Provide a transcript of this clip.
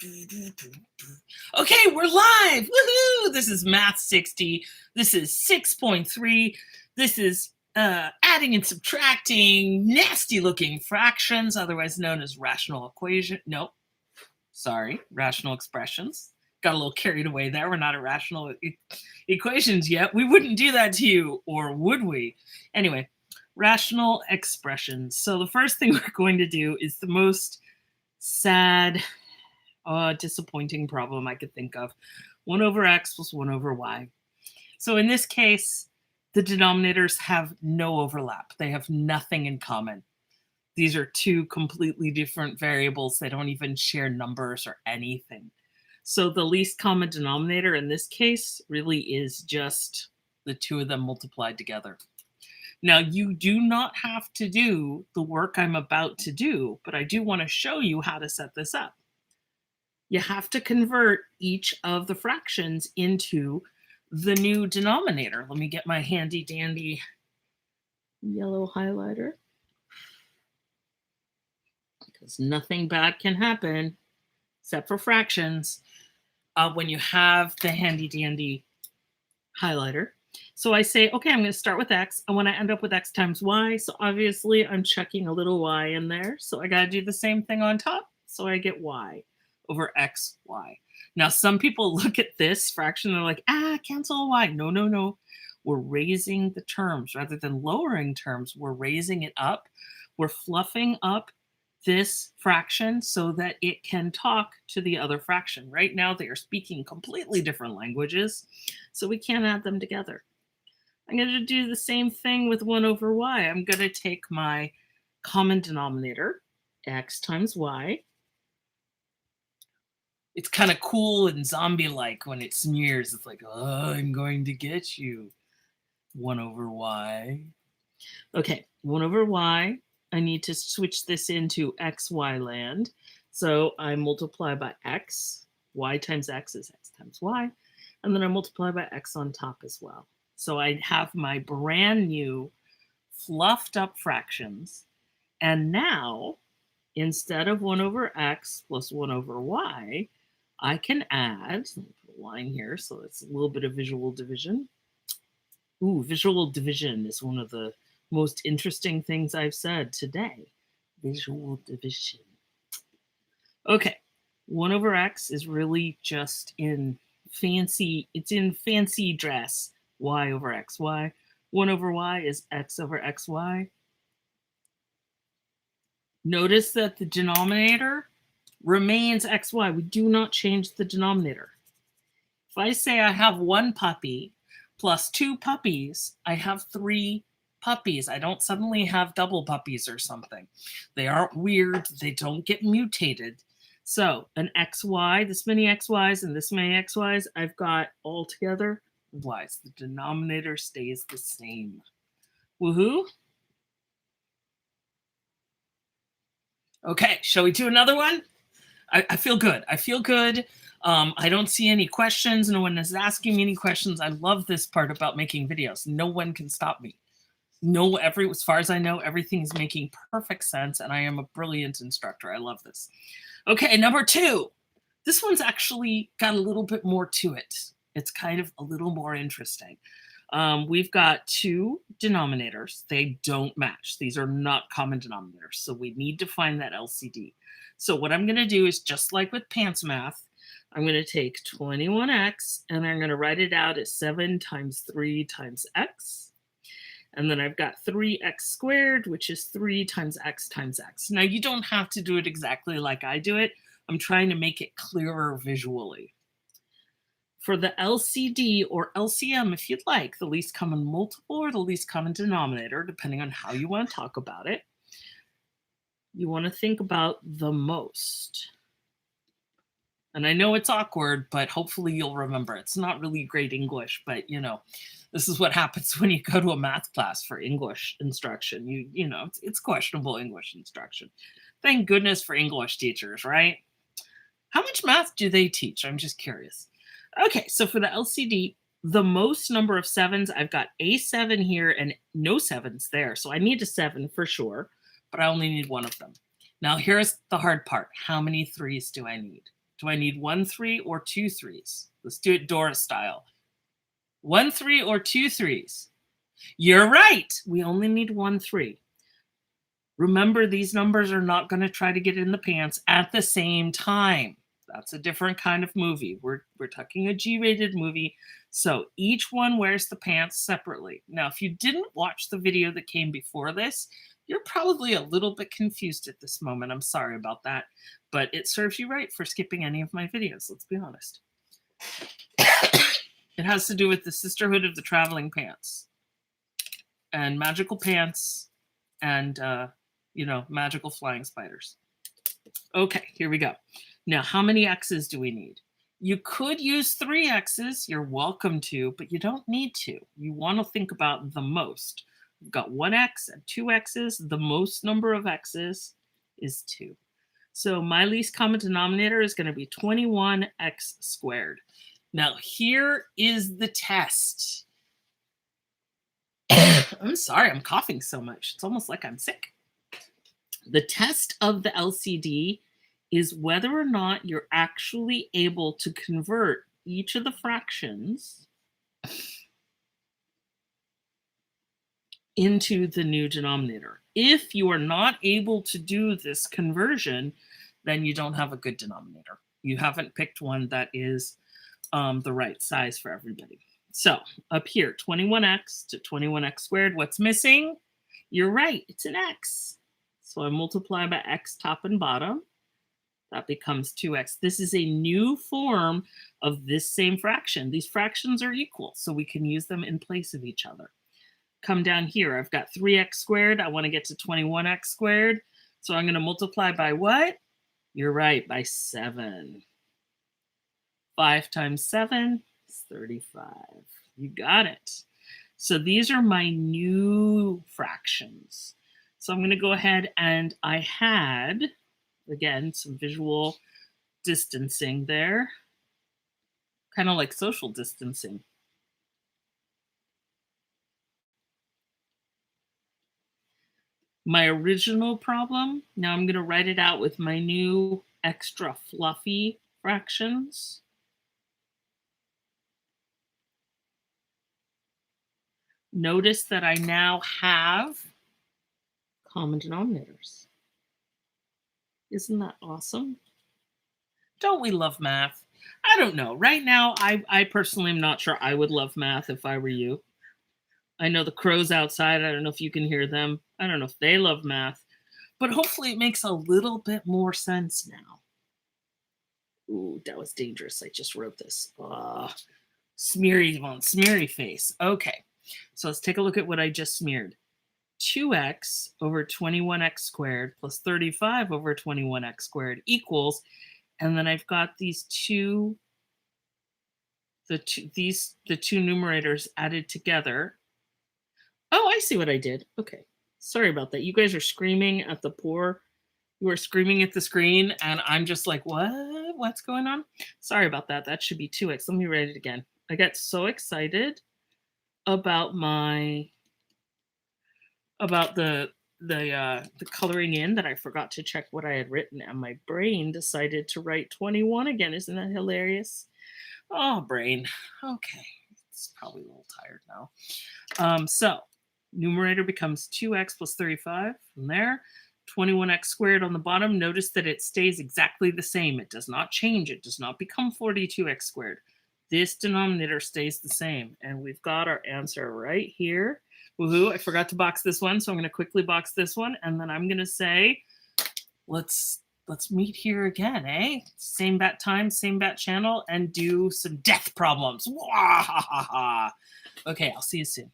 Okay, we're live. Woohoo! This is Math 60. This is 6.3. This is adding and subtracting nasty looking fractions, otherwise known as rational equation. No, sorry, rational expressions. Got a little carried away there. We're not at rational equations yet. We wouldn't do that to you, or would we? Anyway, rational expressions. So the first thing we're going to do is the most sad, disappointing problem I could think of. 1 over x plus 1 over y. So in this case, the denominators have no overlap. They have nothing in common. These are two completely different variables. They don't even share numbers or anything. So the least common denominator in this case really is just the two of them multiplied together. Now, you do not have to do the work I'm about to do, but I do want to show you how to set this up. You have to convert each of the fractions into the new denominator. Let me get my handy dandy yellow highlighter, because nothing bad can happen except for fractions when you have the handy dandy highlighter. So I say, okay, I'm going to start with x. I want to end up with x times y. So obviously I'm chucking a little y in there. So I got to do the same thing on top. So I get y over x, y. Now, some people look at this fraction and they're like, cancel y. No, no, no. We're raising the terms rather than lowering terms. We're raising it up. We're fluffing up this fraction so that it can talk to the other fraction. Right now, they are speaking completely different languages, so we can't add them together. I'm going to do the same thing with 1 over y. I'm going to take my common denominator, x times y. It's kind of cool and zombie-like when it smears. It's like, oh, I'm going to get you. 1 over y. Okay, 1 over y. I need to switch this into xy land. So I multiply by x. Y times x is x times y. And then I multiply by x on top as well. So I have my brand new fluffed up fractions. And now, instead of 1 over x plus 1 over y, I can add, let me put a line here so it's a little bit of visual division. Ooh, visual division is one of the most interesting things I've said today. Visual division. Okay, 1 over x is really just in fancy, it's in fancy dress. Y over xy. 1 over y is x over xy. Notice that the denominator remains xy. We do not change the denominator. If I say I have 1 puppy plus 2 puppies, I have 3 puppies. I don't suddenly have double puppies or something. They aren't weird. They don't get mutated. So an xy, this many xy's and this many xy's, I've got all together y's. The denominator stays the same. Woohoo! Okay, shall we do another one? I feel good. I feel good. I don't see any questions. No one is asking me any questions. I love this part about making videos. No one can stop me. No, as far as I know, everything is making perfect sense, and I am a brilliant instructor. I love this. Okay, number 2. This one's actually got a little bit more to it. It's kind of a little more interesting. We've got 2 denominators. They don't match. These are not common denominators, so we need to find that LCD. So what I'm going to do is, just like with pants math, I'm going to take 21x, and I'm going to write it out as 7 times 3 times x. And then I've got 3x squared, which is 3 times x times x. Now, you don't have to do it exactly like I do it. I'm trying to make it clearer visually. For the LCD or LCM, if you'd like, the least common multiple or the least common denominator, depending on how you want to talk about it, you want to think about the most. And I know it's awkward, but hopefully you'll remember. It's not really great English, but you know, this is what happens when you go to a math class for English instruction. You know, it's questionable English instruction. Thank goodness for English teachers, right? How much math do they teach? I'm just curious. Okay, so for the LCD, the most number of 7s, I've got a 7 here and no 7s there. So I need a 7 for sure, but I only need one of them. Now here's the hard part. How many 3s do I need? Do I need 1 3 or 2 3s? Let's do it Dora style. 1 3 or 2 3s? You're right. We only need 1 3. Remember, these numbers are not going to try to get in the pants at the same time. That's a different kind of movie. We're talking a G-rated movie, so each one wears the pants separately. Now, if you didn't watch the video that came before this, you're probably a little bit confused at this moment. I'm sorry about that, but it serves you right for skipping any of my videos, let's be honest. It has to do with the Sisterhood of the Traveling Pants and magical pants and magical flying spiders. Okay, here we go. Now, how many X's do we need? You could use 3 X's. You're welcome to, but you don't need to. You want to think about the most. We've got 1 X and 2 X's. The most number of X's is 2. So my least common denominator is going to be 21x squared. Now, here is the test. I'm sorry, I'm coughing so much. It's almost like I'm sick. The test of the LCD is whether or not you're actually able to convert each of the fractions into the new denominator. If you are not able to do this conversion, then you don't have a good denominator. You haven't picked one that is the right size for everybody. So up here, 21x to 21x squared, what's missing? You're right, it's an x. So I multiply by x top and bottom. That becomes 2x. This is a new form of this same fraction. These fractions are equal, so we can use them in place of each other. Come down here, I've got 3x squared. I want to get to 21x squared. So I'm going to multiply by what? You're right, by 7. 5 times 7 is 35. You got it. So these are my new fractions. So I'm going to go ahead and I had, again, some visual distancing there, kind of like social distancing. My original problem, now I'm going to write it out with my new extra fluffy fractions. Notice that I now have common denominators. Isn't that awesome? Don't we love math? I don't know. Right now, I personally am not sure I would love math if I were you. I know the crows outside. I don't know if you can hear them. I don't know if they love math. But hopefully it makes a little bit more sense now. Ooh, that was dangerous. I just wrote this. Smeary face. Okay. So let's take a look at what I just smeared. 2x over 21x squared plus 35 over 21x squared equals, and then I've got these two numerators added together. Oh, I see what I did. Okay. Sorry about that. You guys are screaming at the you are screaming at the screen, and I'm just like, what? What's going on? Sorry about that. That should be 2x. Let me write it again. I got so excited about the coloring in that I forgot to check what I had written, and my brain decided to write 21 again. Isn't that hilarious? Oh, brain. Okay. It's probably a little tired now. So numerator becomes 2x plus 35 from there. 21x squared on the bottom. Notice that it stays exactly the same. It does not change. It does not become 42x squared. This denominator stays the same. And we've got our answer right here. Woohoo, I forgot to box this one, so I'm going to quickly box this one. And then I'm going to say, let's meet here again, eh? Same bat time, same bat channel, and do some death problems. Okay, I'll see you soon.